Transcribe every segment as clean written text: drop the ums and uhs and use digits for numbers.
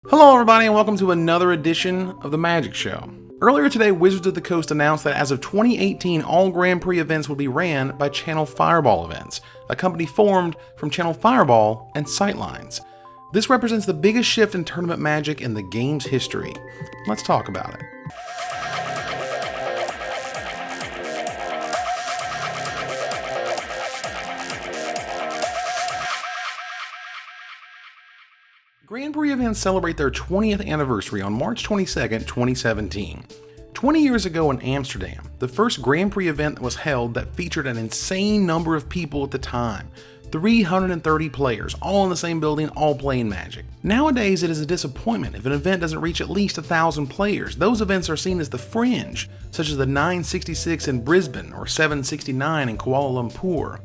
Hello everybody and welcome to another edition of The Magic Show. Earlier today, Wizards of the Coast announced that as of 2018, all Grand Prix events would be ran by ChannelFireball Events, a company formed from ChannelFireball and Sightlines. This represents the biggest shift in tournament magic in the game's history. Let's talk about it. Grand Prix events celebrate their 20th anniversary on March 22, 2017. 20 years ago in Amsterdam, the first Grand Prix event was held that featured an insane number of people at the time. 330 players, all in the same building, all playing Magic. Nowadays, it is a disappointment if an event doesn't reach at least 1,000 players. Those events are seen as the fringe, such as the 966 in Brisbane or 769 in Kuala Lumpur.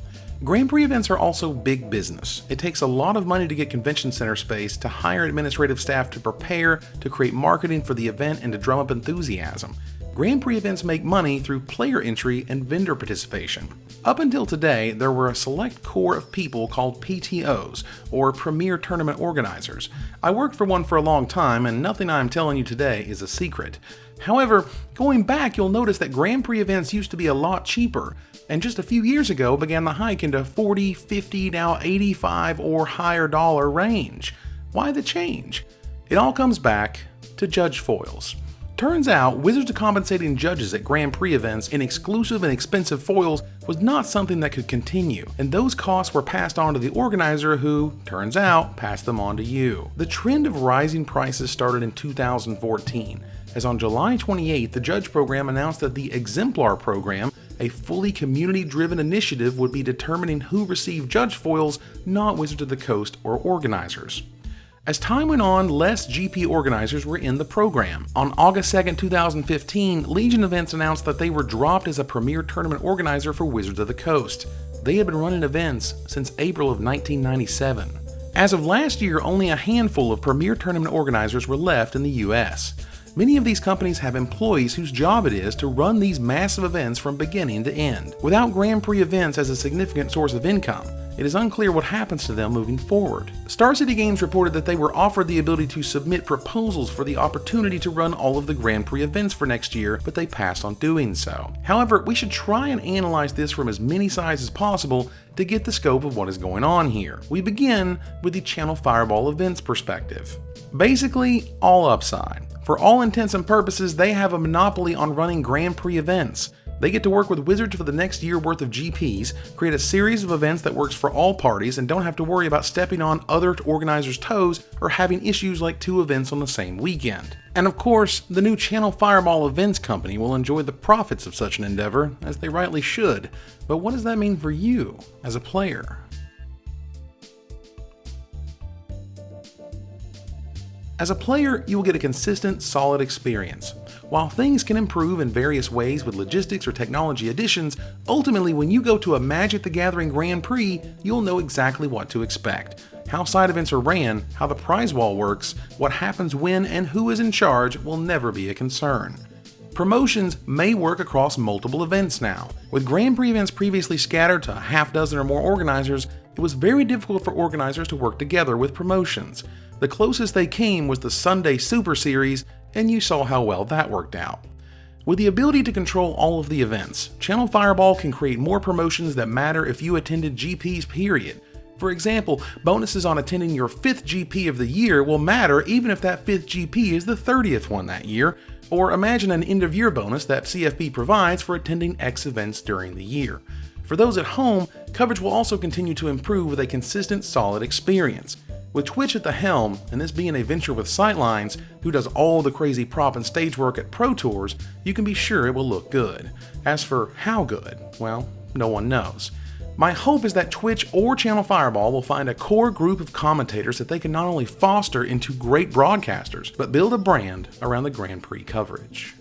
Grand Prix events are also big business. It takes a lot of money to get convention center space, to hire administrative staff to prepare, to create marketing for the event, and to drum up enthusiasm. Grand Prix events make money through player entry and vendor participation. Up until today, there were a select core of people called PTOs, or Premier Tournament Organizers. I worked for one for a long time, and nothing I'm telling you today is a secret. However, going back, you'll notice that Grand Prix events used to be a lot cheaper, and just a few years ago began the hike into $40, $50, now $85 or higher dollar range. Why the change? It all comes back to judge foils. Turns out, Wizards of compensating judges at Grand Prix events in exclusive and expensive foils was not something that could continue, and those costs were passed on to the organizer who, turns out, passed them on to you. The trend of rising prices started in 2014, as on July 28th, the judge program announced that the Exemplar program, a fully community-driven initiative, would be determining who received judge foils, not Wizards of the Coast or organizers. As time went on, less GP organizers were in the program. On August 2, 2015, Legion Events announced that they were dropped as a premier tournament organizer for Wizards of the Coast. They had been running events since April of 1997. As of last year, only a handful of premier tournament organizers were left in the US. Many of these companies have employees whose job it is to run these massive events from beginning to end. Without Grand Prix events as a significant source of income, it is unclear what happens to them moving forward. Star City Games reported that they were offered the ability to submit proposals for the opportunity to run all of the Grand Prix events for next year, but they passed on doing so. However, we should try and analyze this from as many sides as possible to get the scope of what is going on here. We begin with the ChannelFireball Events perspective. Basically, all upside. For all intents and purposes, they have a monopoly on running Grand Prix events. They get to work with Wizards for the next year worth of GPs, create a series of events that works for all parties, and don't have to worry about stepping on other organizers' toes or having issues like 2 events on the same weekend. And of course, the new ChannelFireball Events company will enjoy the profits of such an endeavor, as they rightly should. But what does that mean for you as a player? As a player, you will get a consistent, solid experience. While things can improve in various ways with logistics or technology additions, ultimately when you go to a Magic the Gathering Grand Prix, you'll know exactly what to expect. How side events are ran, how the prize wall works, what happens when and who is in charge will never be a concern. Promotions may work across multiple events now. With Grand Prix events previously scattered to a half dozen or more organizers, it was very difficult for organizers to work together with promotions. The closest they came was the Sunday Super Series, and you saw how well that worked out. With the ability to control all of the events, ChannelFireball can create more promotions that matter if you attended GPs, period. For example, bonuses on attending your 5th GP of the year will matter even if that 5th GP is the 30th one that year, or imagine an end-of-year bonus that CFB provides for attending X events during the year. For those at home, coverage will also continue to improve with a consistent, solid experience. With Twitch at the helm, and this being a venture with Sightlines, who does all the crazy prop and stage work at Pro Tours, you can be sure it will look good. As for how good, well, no one knows. My hope is that Twitch or ChannelFireball will find a core group of commentators that they can not only foster into great broadcasters, but build a brand around the Grand Prix coverage.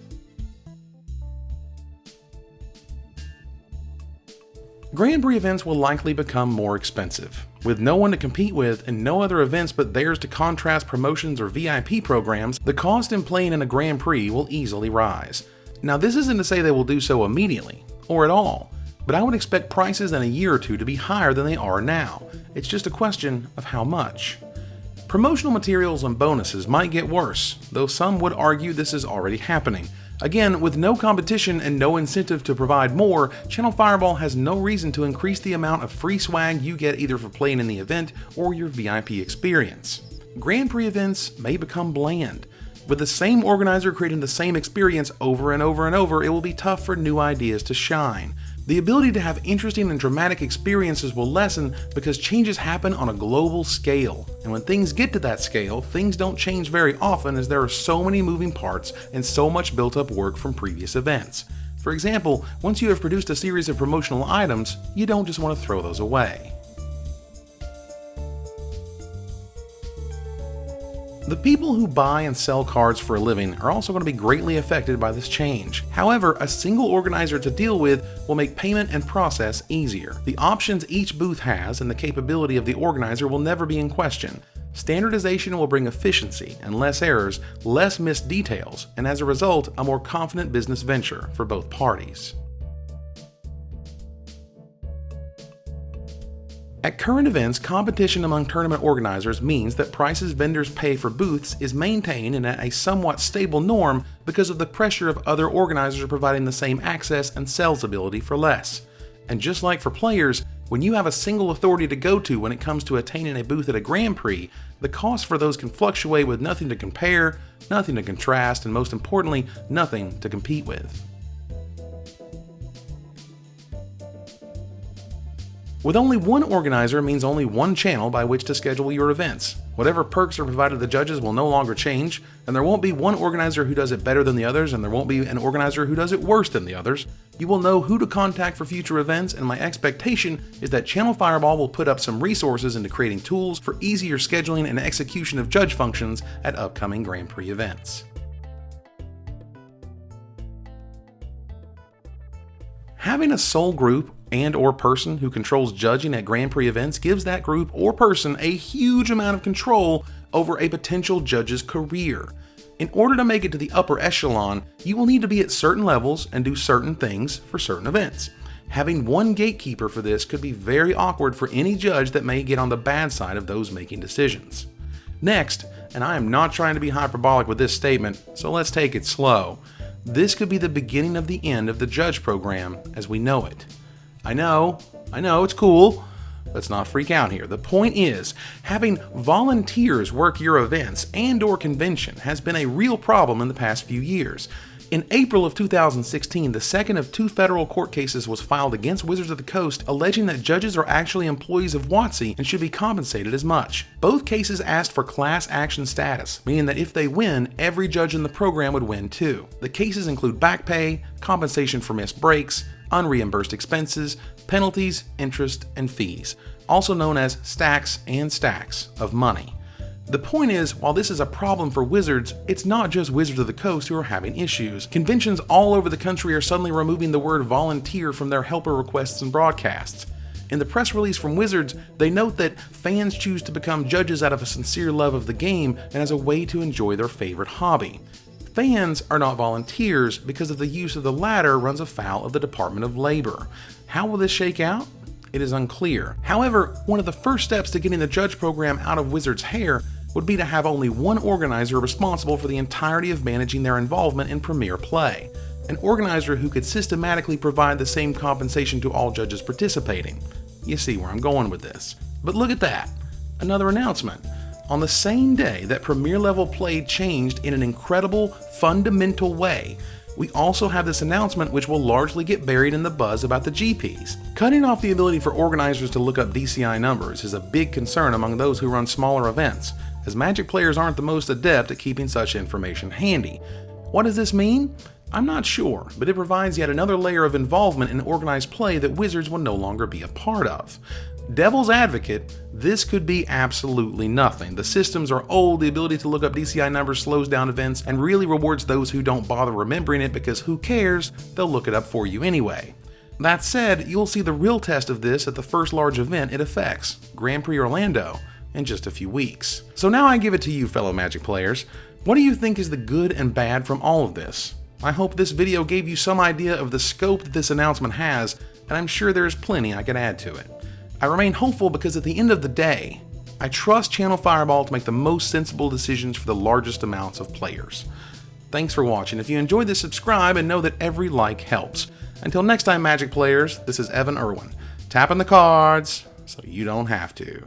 Grand Prix events will likely become more expensive. With no one to compete with and no other events but theirs to contrast promotions or VIP programs, the cost in playing in a Grand Prix will easily rise. Now, this isn't to say they will do so immediately, or at all, but I would expect prices in a year or two to be higher than they are now. It's just a question of how much. Promotional materials and bonuses might get worse, though some would argue this is already happening. Again, with no competition and no incentive to provide more, ChannelFireball has no reason to increase the amount of free swag you get either for playing in the event or your VIP experience. Grand Prix events may become bland. With the same organizer creating the same experience over and over and over, it will be tough for new ideas to shine. The ability to have interesting and dramatic experiences will lessen because changes happen on a global scale. And when things get to that scale, things don't change very often as there are so many moving parts and so much built-up work from previous events. For example, once you have produced a series of promotional items, you don't just want to throw those away. The people who buy and sell cards for a living are also going to be greatly affected by this change. However, a single organizer to deal with will make payment and process easier. The options each booth has and the capability of the organizer will never be in question. Standardization will bring efficiency and less errors, less missed details, and as a result, a more confident business venture for both parties. At current events, competition among tournament organizers means that prices vendors pay for booths is maintained and at a somewhat stable norm because of the pressure of other organizers providing the same access and sales ability for less. And just like for players, when you have a single authority to go to when it comes to attaining a booth at a Grand Prix, the cost for those can fluctuate with nothing to compare, nothing to contrast, and most importantly, nothing to compete with. With only one organizer means only one channel by which to schedule your events. Whatever perks are provided to the judges will no longer change, and there won't be one organizer who does it better than the others, and there won't be an organizer who does it worse than the others. You will know who to contact for future events, and my expectation is that ChannelFireball will put up some resources into creating tools for easier scheduling and execution of judge functions at upcoming Grand Prix events. Having a sole group and/or person who controls judging at Grand Prix events gives that group or person a huge amount of control over a potential judge's career. In order to make it to the upper echelon, you will need to be at certain levels and do certain things for certain events. Having one gatekeeper for this could be very awkward for any judge that may get on the bad side of those making decisions. Next, and I am not trying to be hyperbolic with this statement, so let's take it slow. This could be the beginning of the end of the judge program as we know it. I know, it's cool. Let's not freak out here. The point is, having volunteers work your events and/or convention has been a real problem in the past few years. In April of 2016, the second of 2 federal court cases was filed against Wizards of the Coast alleging that judges are actually employees of WotC and should be compensated as much. Both cases asked for class action status, meaning that if they win, every judge in the program would win too. The cases include back pay, compensation for missed breaks, unreimbursed expenses, penalties, interest, and fees, also known as stacks and stacks of money. The point is, while this is a problem for Wizards, it's not just Wizards of the Coast who are having issues. Conventions all over the country are suddenly removing the word volunteer from their helper requests and broadcasts. In the press release from Wizards, they note that fans choose to become judges out of a sincere love of the game and as a way to enjoy their favorite hobby. Fans are not volunteers because of the use of the latter runs afoul of the Department of Labor. How will this shake out? It is unclear. However, one of the first steps to getting the judge program out of Wizards' hair would be to have only one organizer responsible for the entirety of managing their involvement in Premier play. An organizer who could systematically provide the same compensation to all judges participating. You see where I'm going with this. But look at that. Another announcement. On the same day that Premier level play changed in an incredible, fundamental way, we also have this announcement which will largely get buried in the buzz about the GPs. Cutting off the ability for organizers to look up DCI numbers is a big concern among those who run smaller events, as Magic players aren't the most adept at keeping such information handy. What does this mean? I'm not sure, but it provides yet another layer of involvement in organized play that Wizards will no longer be a part of. Devil's advocate, this could be absolutely nothing. The systems are old, the ability to look up DCI numbers slows down events and really rewards those who don't bother remembering it because who cares, they'll look it up for you anyway. That said, you'll see the real test of this at the first large event it affects, Grand Prix Orlando, in just a few weeks. So now I give it to you, fellow Magic players. What do you think is the good and bad from all of this? I hope this video gave you some idea of the scope that this announcement has, and I'm sure there's plenty I could add to it. I remain hopeful because at the end of the day, I trust ChannelFireball to make the most sensible decisions for the largest amounts of players. Thanks for watching. If you enjoyed this, subscribe and know that every like helps. Until next time, Magic players, this is Evan Irwin, tapping the cards so you don't have to.